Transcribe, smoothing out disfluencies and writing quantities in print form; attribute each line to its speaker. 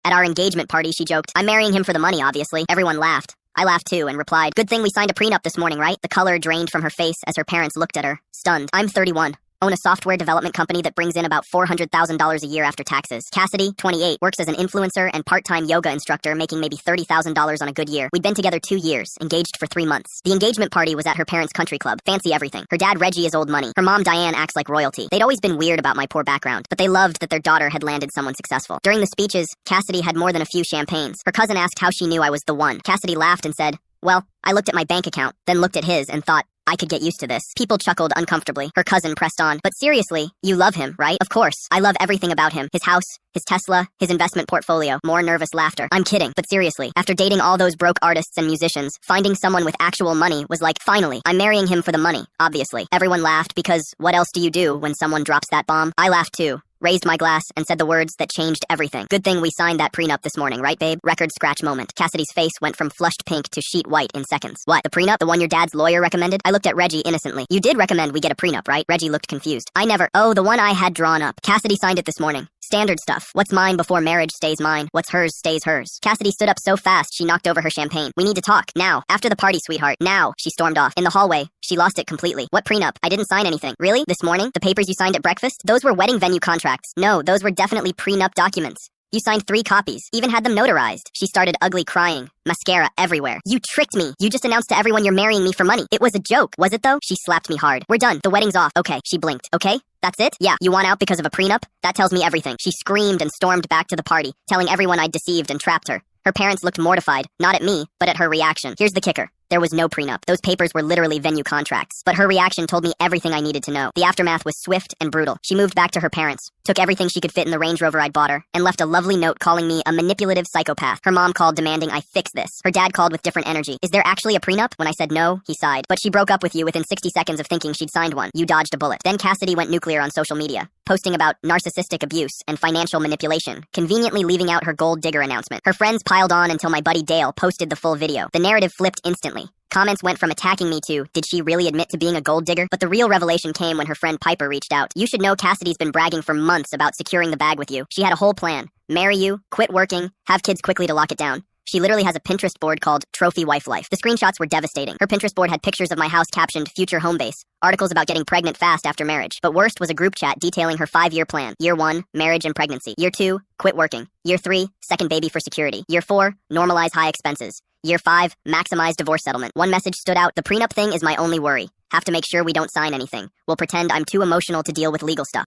Speaker 1: At our engagement party, she joked, "I'm marrying him for the money, obviously." Everyone laughed. I laughed too and replied, "Good thing we signed a prenup this morning, right?" The color drained from her face as her parents looked at her, stunned. "I'm 31. Own a software development company that brings in about $400,000 a year after taxes. Cassidy, 28, works as an influencer and part-time yoga instructor, making maybe $30,000 on a good year. We'd been together 2 years, engaged for 3 months. The engagement party was at her parents' country club. Fancy everything. Her dad, Reggie, is old money. Her mom, Diane, acts like royalty. They'd always been weird about my poor background, but they loved that their daughter had landed someone successful. During the speeches, Cassidy had more than a few champagnes. Her cousin asked how she knew I was the one. Cassidy laughed and said, "Well, I looked at my bank account, then looked at his and thought, I could get used to this." People chuckled uncomfortably. Her cousin pressed on, "But seriously, you love him, right?" "Of course. I love everything about him. His house, his Tesla, his investment portfolio." More nervous laughter. "I'm kidding, but seriously, after dating all those broke artists and musicians, finding someone with actual money was like, finally, I'm marrying him for the money, obviously." Everyone laughed because what else do you do when someone drops that bomb? I laughed too, raised my glass, and said the words that changed everything. "Good thing we signed that prenup this morning, right, babe?" Record scratch moment. Cassidy's face went from flushed pink to sheet white in seconds. "What, the prenup? The one your dad's lawyer recommended?" I looked at Reggie innocently. "You did recommend we get a prenup, right?" Reggie looked confused. "I never— Oh, the one I had drawn up. Cassidy signed it this morning. Standard stuff. What's mine before marriage stays mine. What's hers stays hers." Cassidy stood up so fast she knocked over her champagne. "We need to talk. Now. After the party, sweetheart. Now." She stormed off. In the hallway, she lost it completely. "What prenup? I didn't sign anything." "Really? This morning? The papers you signed at breakfast? Those were wedding venue contracts." "No, those were definitely prenup documents. You signed 3 copies, even had them notarized." She started ugly crying, mascara everywhere. "You tricked me. You just announced to everyone you're marrying me for money. It was a joke." "Was it though?" She slapped me hard. "We're done. The wedding's off." "Okay." She blinked. "Okay? That's it?" "Yeah. You want out because of a prenup? That tells me everything." She screamed and stormed back to the party, telling everyone I'd deceived and trapped her. Her parents looked mortified, not at me, but at her reaction. Here's the kicker. There was no prenup. Those papers were literally venue contracts. But her reaction told me everything I needed to know. The aftermath was swift and brutal. She moved back to her parents, took everything she could fit in the Range Rover I'd bought her, and left a lovely note calling me a manipulative psychopath. Her mom called demanding I fix this. Her dad called with different energy. "Is there actually a prenup?" When I said no, he sighed. "But she broke up with you within 60 seconds of thinking she'd signed one. You dodged a bullet." Then Cassidy went nuclear on social media, posting about narcissistic abuse and financial manipulation, conveniently leaving out her gold digger announcement. Her friends piled on until my buddy Dale posted the full video. The narrative flipped instantly. Comments went from attacking me to, did she really admit to being a gold digger? But the real revelation came when her friend Piper reached out. "You should know Cassidy's been bragging for months about securing the bag with you. She had a whole plan. Marry you, quit working, have kids quickly to lock it down. She literally has a Pinterest board called Trophy Wife Life." The screenshots were devastating. Her Pinterest board had pictures of my house captioned Future Home Base, articles about getting pregnant fast after marriage. But worst was a group chat detailing her 5-year plan. Year 1, marriage and pregnancy. Year 2, quit working. Year 3, second baby for security. Year 4, normalize high expenses. Year 5, maximize divorce settlement. One message stood out: "The prenup thing is my only worry. Have to make sure we don't sign anything. We'll pretend I'm too emotional to deal with legal stuff."